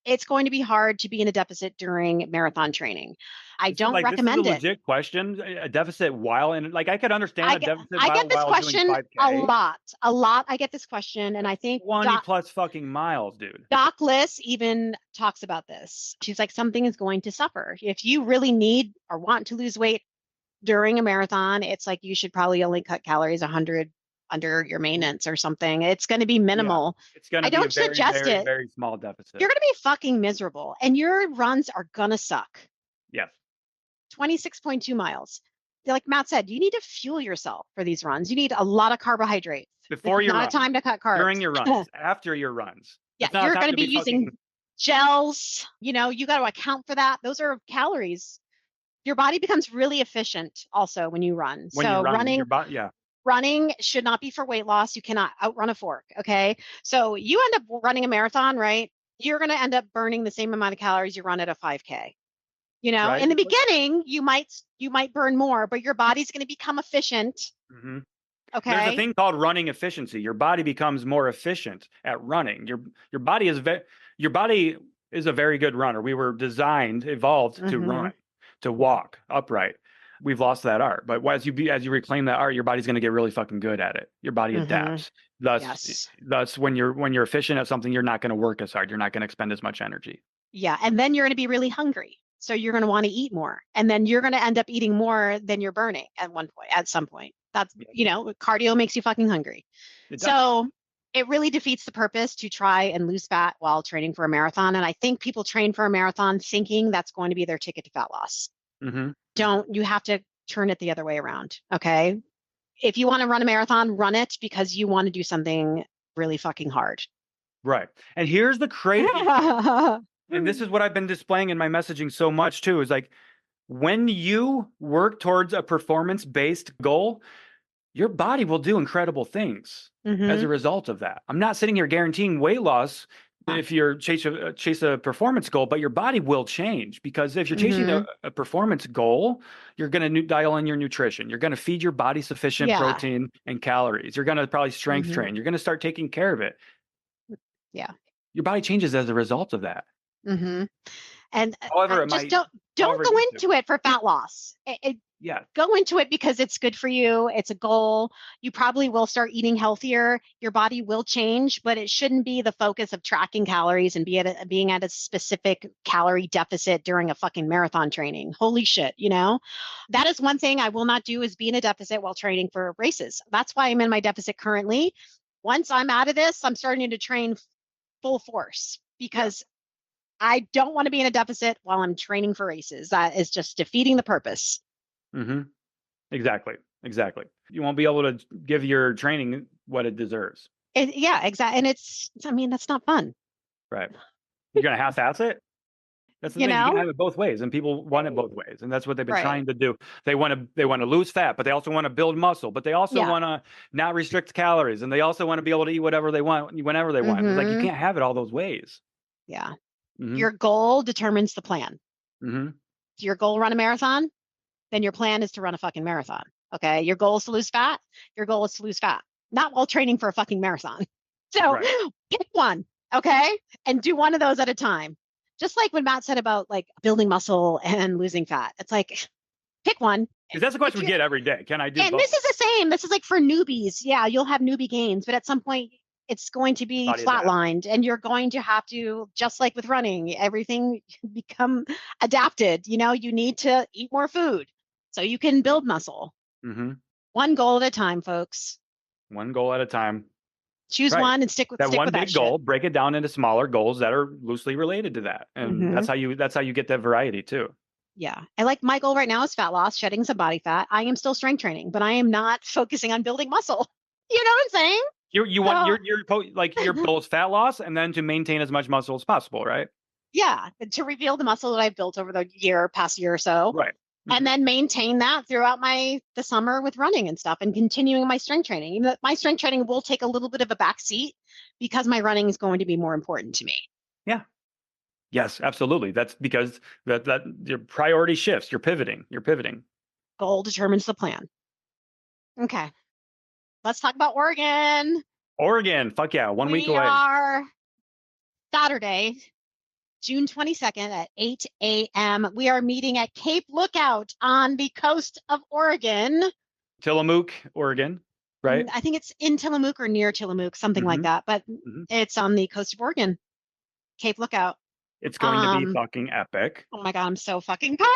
it's going to be hard to be in a deficit during marathon training. I don't This is a recommend it. legit question. A deficit while in, like, I could understand a deficit I get this while doing question 5K. a lot. I get this question, and I think 20 plus fucking miles, dude. Doc Liss even talks about this. She's like, something is going to suffer. If you really need or want to lose weight during a marathon, it's like you should probably only cut calories 100 under your maintenance or something. It's going to be minimal. Yeah, it's going to be a very, very, very small deficit. You're going to be fucking miserable, and your runs are going to suck. Yes. 26.2 miles. Like Matt said, you need to fuel yourself for these runs. You need a lot of carbohydrates. Before your runs. Not a time to cut carbs. During your runs, after your runs. Yeah, you're going to be using gels. You know, you got to account for that. Those are calories. Your body becomes really efficient also when you run. Running should not be for weight loss. You cannot outrun a fork. Okay. So you end up running a marathon, right? You're going to end up burning the same amount of calories you run at a 5K. You know, right. In the beginning, you might burn more, but your body's going to become efficient. Mm-hmm. Okay. There's a thing called running efficiency. Your body becomes more efficient at running. Your body is a very good runner. We were evolved to run, to walk upright. We've lost that art, but as you reclaim that art, your body's going to get really fucking good at it. Your body adapts. Thus, when you're efficient at something, you're not going to work as hard. You're not going to expend as much energy. Yeah, and then you're going to be really hungry. So you're going to want to eat more, and then you're going to end up eating more than you're burning at some point. That's, cardio makes you fucking hungry. So it really defeats the purpose to try and lose fat while training for a marathon. And I think people train for a marathon thinking that's going to be their ticket to fat loss. Mm-hmm. You have to turn it the other way around. Okay. If you want to run a marathon, run it because you want to do something really fucking hard. Right. And here's the crazy. And this is what I've been displaying in my messaging so much too, is like, when you work towards a performance-based goal, your body will do incredible things as a result of that. I'm not sitting here guaranteeing weight loss if you're chase a performance goal, but your body will change, because if you're chasing a performance goal, you're going to dial in your nutrition. You're going to feed your body sufficient protein and calories. You're going to probably strength train. You're going to start taking care of it. Yeah. Your body changes as a result of that. Mm-hmm. And however, don't go into it for fat loss. Go into it because it's good for you. It's a goal. You probably will start eating healthier. Your body will change, but it shouldn't be the focus of tracking calories and being at a specific calorie deficit during a fucking marathon training. Holy shit, that is one thing I will not do, is be in a deficit while training for races. That's why I'm in my deficit currently. Once I'm out of this, I'm starting to train full force, because I don't want to be in a deficit while I'm training for races. That is just defeating the purpose. Mm-hmm. Exactly. You won't be able to give your training what it deserves. Exactly. And that's not fun. Right. You're going to half-ass it? That's the thing. You can have it both ways, and people want it both ways. And that's what they've been trying to do. They want to lose fat, but they also want to build muscle, but they also want to not restrict calories. And they also want to be able to eat whatever they want, whenever they want. It's like, you can't have it all those ways. Yeah. Mm-hmm. Your goal determines the plan. Mm-hmm. Is your goal run a marathon? Then your plan is to run a fucking marathon. Okay. Your goal is to lose fat. Your goal is to lose fat, not while training for a fucking marathon. So pick one. Okay. And do one of those at a time. Just like when Matt said about like building muscle and losing fat. It's like, pick one. Because that's a question we get every day. Can I do both? This is the same. This is like for newbies. Yeah. You'll have newbie gains, but at some point it's going to be flatlined, and you're going to have to, just like with running, everything become adapted. You need to eat more food so you can build muscle. Mm-hmm. One goal at a time, folks. One goal at a time. Choose one and stick with that one big goal. Shit. Break it down into smaller goals that are loosely related to that, and that's how you get that variety too. Yeah, I like my goal right now is fat loss, shedding some body fat. I am still strength training, but I am not focusing on building muscle. You know what I'm saying? You want your goal is fat loss, and then to maintain as much muscle as possible, right? Yeah, to reveal the muscle that I've built over the past year or so, right? And then maintain that throughout the summer with running and stuff, and continuing my strength training. Even my strength training will take a little bit of a back seat because my running is going to be more important to me. Yeah. Yes, absolutely. That's because that your priority shifts. You're pivoting. Goal determines the plan. Okay. Let's talk about Oregon. Oregon. Fuck yeah. 1 week We away. are Saturday, June 22nd at 8 a.m. We are meeting at Cape Lookout on the coast of Oregon. Tillamook, Oregon, right? I think it's in Tillamook or near Tillamook, something like that. But it's on the coast of Oregon, Cape Lookout. It's going to be fucking epic. Oh my God, I'm so fucking pumped.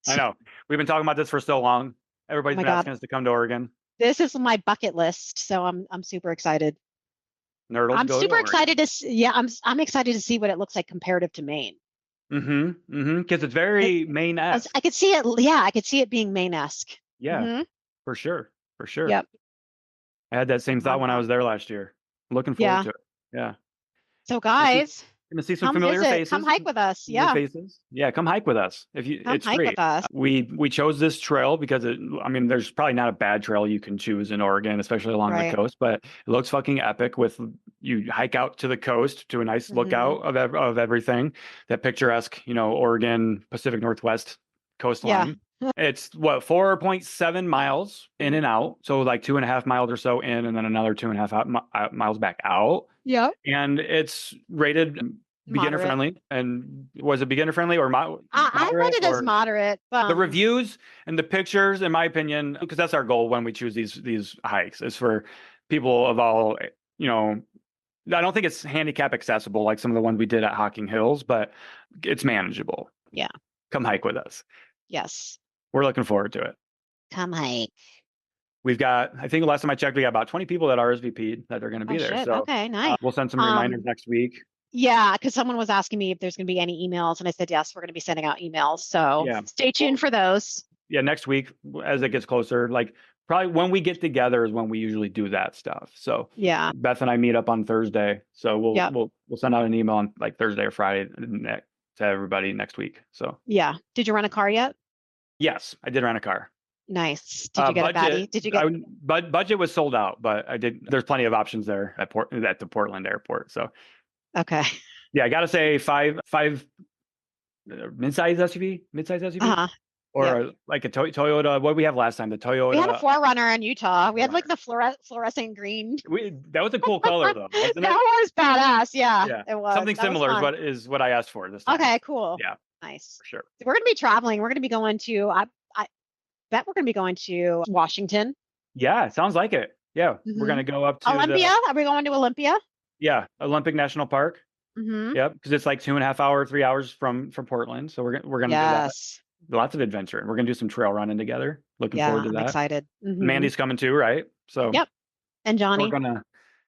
I know. We've been talking about this for so long. Everybody's been asking us to come to Oregon. This is my bucket list, so I'm super excited. Nerdles, I'm go super to excited to see, I'm excited to see what it looks like comparative to Maine. Because it's very Maine-esque. I could see it. Yeah, I could see it being Maine-esque. Yeah, for sure. Yep. I had that same thought when I was there last year. Looking forward to it. Yeah. So guys, gonna see some familiar faces. Come hike with us. Yeah. Faces. Yeah, come hike with us. It's hike free. with us. We chose this trail because there's probably not a bad trail you can choose in Oregon, especially along the coast, but it looks fucking epic with you hike out to the coast to a nice lookout of everything. That picturesque, Oregon, Pacific Northwest coastline. Yeah. It's 4.7 miles in and out. So like 2.5 miles or so in, and then another 2.5 miles back out. Yeah. And it's rated beginner friendly. And was it beginner friendly or moderate? I read it as moderate. The reviews and the pictures, in my opinion, because that's our goal when we choose these hikes, is for people of all, I don't think it's handicap accessible like some of the ones we did at Hocking Hills, but it's manageable. Yeah. Come hike with us. Yes. We're looking forward to it. Come hike. We've got, I think the last time I checked, we got about 20 people that RSVP'd that they're going to be there. Shit. So okay, nice. We'll send some reminders next week. Yeah, because someone was asking me if there's going to be any emails, and I said yes, we're going to be sending out emails. So stay tuned for those. Yeah, next week as it gets closer, like probably when we get together is when we usually do that stuff. So yeah, Beth and I meet up on Thursday, so we'll send out an email on like Thursday or Friday to everybody next week. So yeah, did you rent a car yet? Yes, I did rent a car. Nice. Did you get a baddie? Did you get? Budget was sold out, but I did. There's plenty of options there at the Portland airport. So okay. Yeah, I gotta say five mid-size SUV, or like a Toyota. What did we have last time? The Toyota. We had a 4Runner in Utah. We had like the fluorescent green. That was a cool color though. Wasn't that was badass. Yeah, it was. Something similar is what I asked for this time. Okay, cool. Yeah, nice. For sure. We're gonna be traveling. We're gonna be going to. I bet we're gonna be going to Washington. Yeah, sounds like it. Yeah, we're gonna go up to Olympia. Are we going to Olympia? Yeah, Olympic National Park. Yep, because it's like 2.5 hours, 3 hours from Portland. So we're gonna do that. Lots of adventure, and we're gonna do some trail running together. Looking forward to that. I'm excited. Mandy's coming too, right? So and Johnny. We're gonna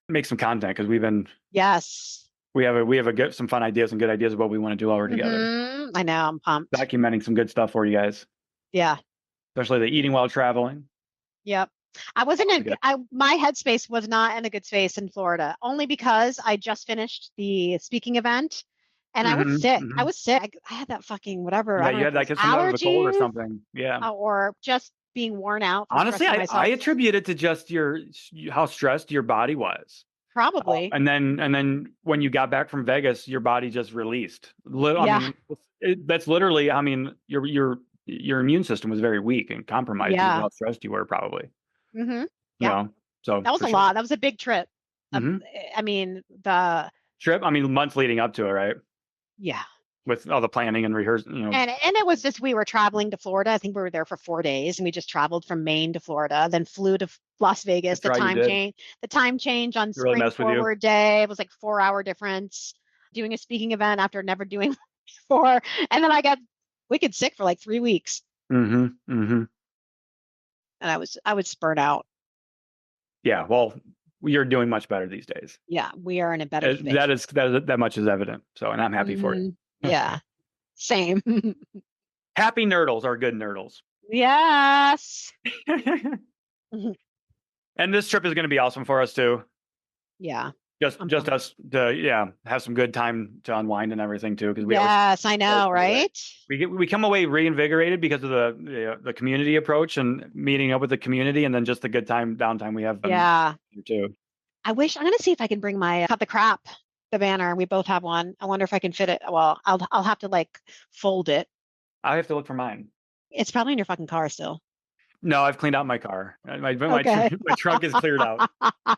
make some content because we've been we have some fun ideas and good ideas of what we want to do while we're together. I know, I'm pumped. Documenting some good stuff for you guys. Yeah, especially the eating while traveling. Yep. I wasn't my headspace was not in a good space in Florida, only because I just finished the speaking event and I was sick. I was sick. I had that fucking whatever. Yeah, you had like some of a cold or something. Yeah. Or just being worn out. Honestly, I attribute it to just how stressed your body was. Probably. And then when you got back from Vegas, your body just released. I mean, that's literally, I mean, your immune system was very weak and compromised because of how stressed you were probably. Yeah. So that was a lot. That was a big trip. I mean, the trip. I mean, months leading up to it, right? Yeah. With all the planning and rehearsing, And it was just we were traveling to Florida. I think we were there for 4 days, and we just traveled from Maine to Florida, then flew to Las Vegas. The time change on spring forward day. It was like 4-hour difference. Doing a speaking event after never doing before, and then I got wicked sick for like 3 weeks. And I was burnt out. Yeah, well, you're doing much better these days. Yeah, we are in a better space. That much is evident. So, and I'm happy for you. Yeah, same. Happy nerdles are good nerdles. Yes. And this trip is going to be awesome for us too. Yeah. Just us to have some good time to unwind and everything too, because I know, right? We come away reinvigorated because of the community approach and meeting up with the community, and then just the good downtime we have. Too. I'm gonna see if I can bring my Cut the Crap, the banner. We both have one. I wonder if I can fit it. Well, I'll have to like fold it. I have to look for mine. It's probably in your fucking car still. No, I've cleaned out my car. Okay. My trunk is cleared out.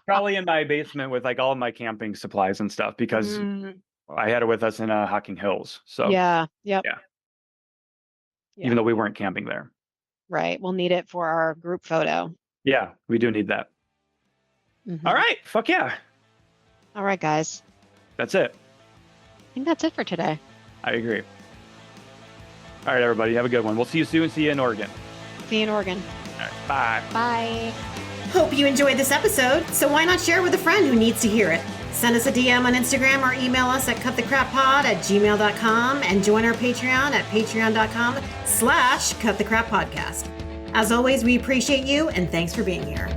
Probably in my basement with like all of my camping supplies and stuff because I had it with us in Hocking Hills. So Yeah. Yep. yeah. Yeah. Even though we weren't camping there. Right. We'll need it for our group photo. Yeah, we do need that. Mhm. All right. Fuck yeah. All right, guys. That's it. I think that's it for today. I agree. All right, everybody. Have a good one. We'll see you soon. See you in Oregon. See you in Oregon. All right, bye. Bye. Hope you enjoyed this episode, so why not share with a friend who needs to hear it? Send us a DM on Instagram or email us at cutthecrappod@gmail.com and join our Patreon at patreon.com/cutthecrappodcast. As always, we appreciate you and thanks for being here.